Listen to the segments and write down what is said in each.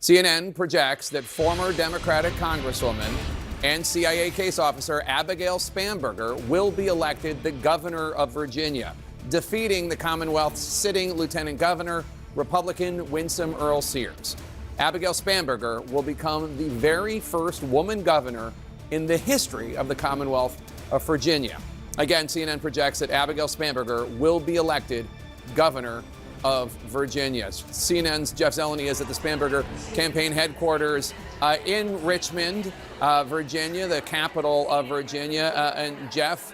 CNN projects that former Democratic Congresswoman and CIA case officer Abigail Spanberger will be elected the governor of Virginia, defeating the Commonwealth's sitting lieutenant governor, Republican Winsome Earle-Sears. Abigail Spanberger will become the very first woman governor in the history of the Commonwealth of Virginia. Again, CNN projects that Abigail Spanberger will be elected governor of Virginia. CNN's Jeff Zeleny is at the Spanberger campaign headquarters in Richmond, Virginia, the capital of Virginia. And Jeff,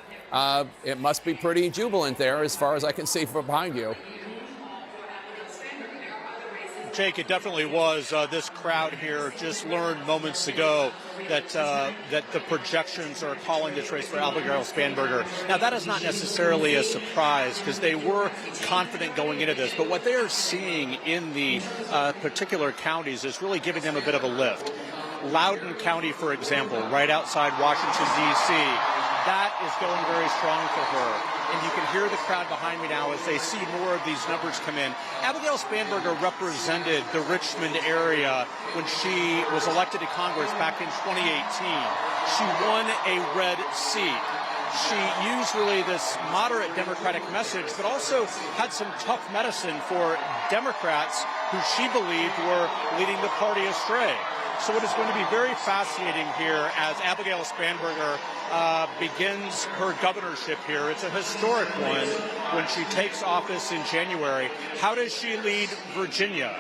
it must be pretty jubilant there as far as I can see from behind you. Jake, it definitely was. This crowd here just learned moments ago that the projections are calling this race for Abigail Spanberger. Now, that is not necessarily a surprise because they were confident going into this. But what they are seeing in the particular counties is really giving them a bit of a lift. Loudoun County, for example, right outside Washington, D.C., that is going very strong for her. And you can hear the crowd behind me now as they see more of these numbers come in. Abigail Spanberger represented the Richmond area when she was elected to Congress back in 2018. She won a red seat. She used really this moderate Democratic message, but also had some tough medicine for Democrats who she believed were leading the party astray. So it is going to be very fascinating here as Abigail Spanberger begins her governorship here. It's a historic one when she takes office in January. How does she lead Virginia?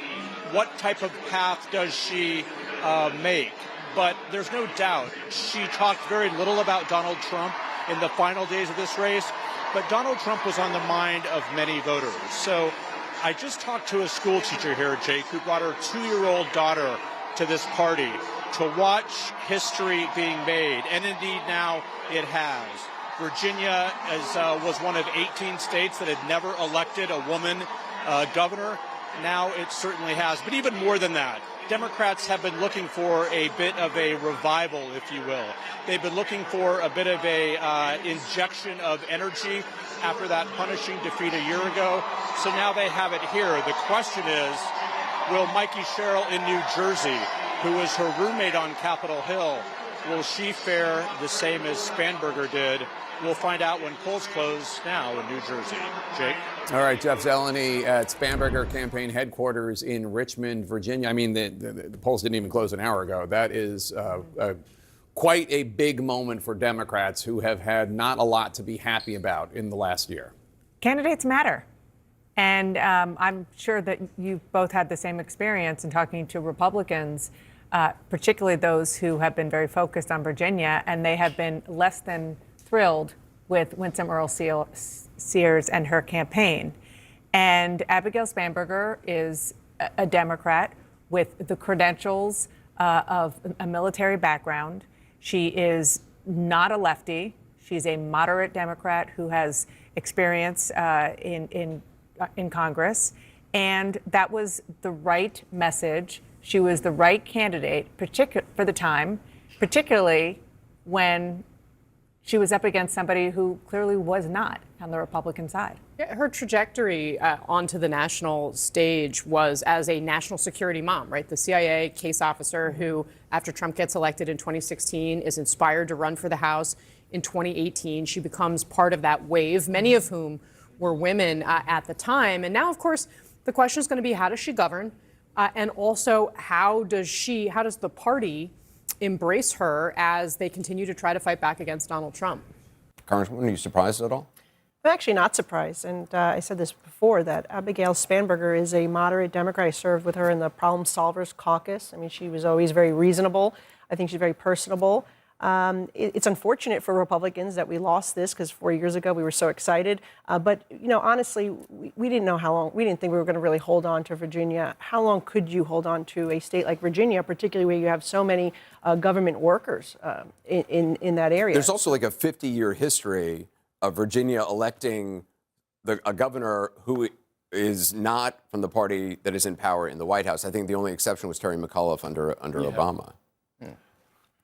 What type of path does she make? But there's no doubt she talked very little about Donald Trump in the final days of this race, but Donald Trump was on the mind of many voters. So I just talked to a school teacher here, Jake, who brought her 2-year-old daughter to this party to watch history being made, and indeed now it has. Virginia was one of 18 states that had never elected a woman governor. Now it certainly has. But even more than that, Democrats have been looking for a bit of a revival, if you will. They've been looking for a bit of a injection of energy after that punishing defeat a year ago. So now they have it here. The question is, will Mikey Sherrill in New Jersey, who is her roommate on Capitol Hill, will she fare the same as Spanberger did? We'll find out when polls close now in New Jersey. Jake? All right, Jeff Zeleny at Spanberger campaign headquarters in Richmond, Virginia. I mean, the polls didn't even close an hour ago. That is quite a big moment for Democrats who have had not a lot to be happy about in the last year. Candidates matter. And I'm sure that you've both had the same experience in talking to Republicans, particularly those who have been very focused on Virginia, and they have been less than thrilled with Winsome Earle-Sears and her campaign. And Abigail Spanberger is a Democrat with the credentials of a military background. She is not a lefty. She's a moderate Democrat who has experience in Congress, and that was the right message. She was the right candidate, for the time, particularly when she was up against somebody who clearly was not on the Republican side. Yeah, her trajectory onto the national stage was as a national security mom, right? The CIA case officer who, after Trump gets elected in 2016, is inspired to run for the House in 2018. She becomes part of that wave, many of whom were women at the time. And now, of course, the question is going to be, how does she govern? And also, how does the party embrace her as they continue to try to fight back against Donald Trump? Congresswoman, are you surprised at all? I'm actually not surprised. And I said this before, that Abigail Spanberger is a moderate Democrat. I served with her in the Problem Solvers Caucus. I mean, she was always very reasonable. I think she's very personable. It's unfortunate for Republicans that we lost this because 4 years ago we were so excited. But, you know, honestly, we didn't know how long. We didn't think we were going to really hold on to Virginia. How long could you hold on to a state like Virginia, particularly where you have so many government workers in that area? There's also like a 50-year history of Virginia electing a governor who is not from the party that is in power in the White House. I think the only exception was Terry McAuliffe under Obama.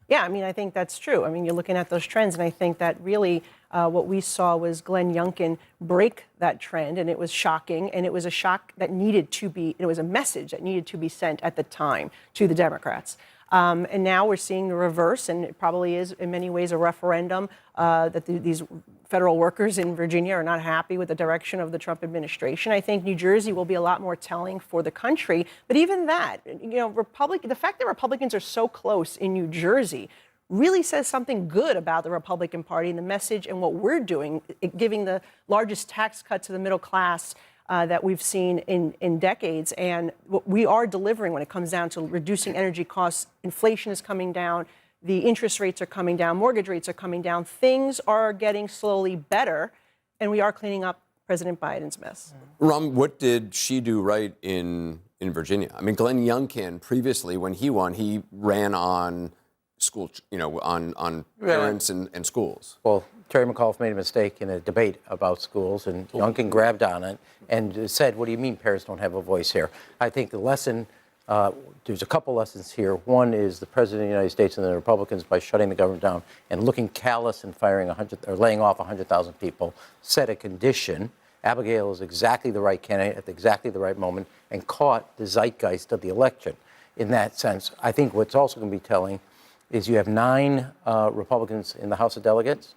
Yeah, I mean, I think that's true. I mean, you're looking at those trends, and I think that really what we saw was Glenn Youngkin break that trend, and it was shocking, and it was a shock that needed to be, it was a message that needed to be sent at the time to the Democrats. And now we're seeing the reverse, and it probably is in many ways a referendum that these federal workers in Virginia are not happy with the direction of the Trump administration. I think New Jersey will be a lot more telling for the country. But even that, you know, the fact that Republicans are so close in New Jersey really says something good about the Republican Party and the message and what we're doing, giving the largest tax cut to the middle class that we've seen in decades. And what we are delivering when it comes down to reducing energy costs. Inflation is coming down. The interest rates are coming down. Mortgage rates are coming down. Things are getting slowly better. And we are cleaning up President Biden's mess. Ram, what did she do right in Virginia? I mean, Glenn Youngkin, previously, when he won, he ran on school, on parents and schools. Well, Terry McAuliffe made a mistake in a debate about schools, and Youngkin grabbed on it and said, what do you mean parents don't have a voice here? I think the lesson, there's a couple lessons here. One is the President of the United States and the Republicans, by shutting the government down and looking callous and laying off 100,000 people, set a condition. Abigail is exactly the right candidate at exactly the right moment and caught the zeitgeist of the election. In that sense, I think what's also going to be telling is you have 9 Republicans in the House of Delegates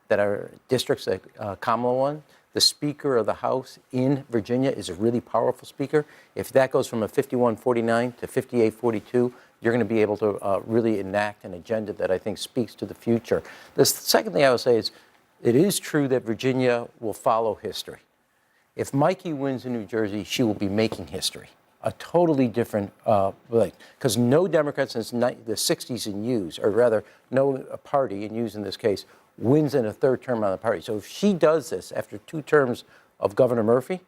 that are districts that Kamala won. The Speaker of the House in Virginia is a really powerful speaker. If that goes from a 51-49 to 58-42, you're going to be able to really enact an agenda that I think speaks to the future. The second thing I would say is it is true that Virginia will follow history. If Mikey wins in New Jersey, she will be making history. A totally different, because no Democrat since the 60s in use, or rather no party in use in this case, wins in a third term on the party. So if she does this after 2 terms of Governor Murphy,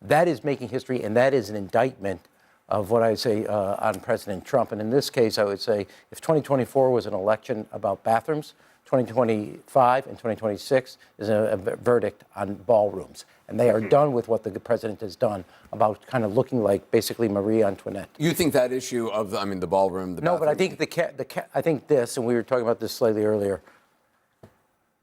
that is making history, and that is an indictment of what I would say on President Trump. And in this case, I would say if 2024 was an election about bathrooms, 2025 and 2026 is a verdict on ballrooms. And they are done with what the president has done about kind of looking like basically Marie Antoinette. You think that issue of, the ballroom, the No, but I bathroom- think I think this, and we were talking about this slightly earlier,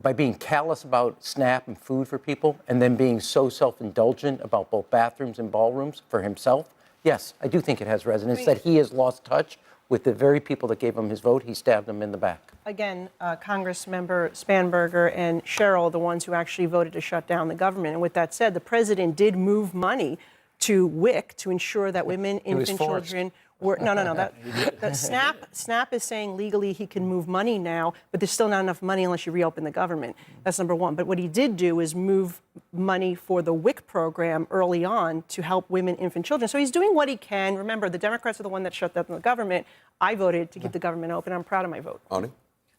by being callous about SNAP and food for people, and then being so self-indulgent about both bathrooms and ballrooms for himself, yes, I do think it has resonance that he has lost touch with the very people that gave him his vote. He stabbed them in the back. Again, Congressmember Spanberger and Cheryl, the ones who actually voted to shut down the government. And with that said, the president did move money to WIC to ensure that women, infant children were. No. The SNAP is saying legally he can move money now, but there's still not enough money unless you reopen the government. That's number one. But what he did do is move money for the WIC program early on to help women, infant children. So he's doing what he can. Remember, the Democrats are the one that shut down the government. I voted to keep the government open. I'm proud of my vote. Ani?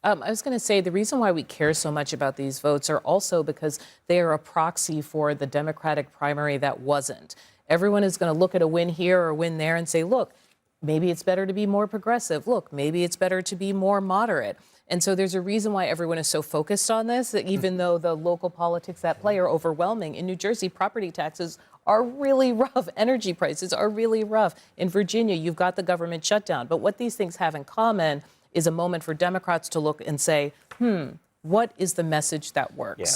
I was going to say the reason why we care so much about these votes are also because they are a proxy for the Democratic primary that wasn't. Everyone is going to look at a win here or a win there and say, look, maybe it's better to be more progressive. Look, maybe it's better to be more moderate. And so there's a reason why everyone is so focused on this, that even though the local politics at play are overwhelming. In New Jersey, property taxes are really rough. Energy prices are really rough. In Virginia, you've got the government shutdown. But what these things have in common is a moment for Democrats to look and say, what is the message that works? Yeah.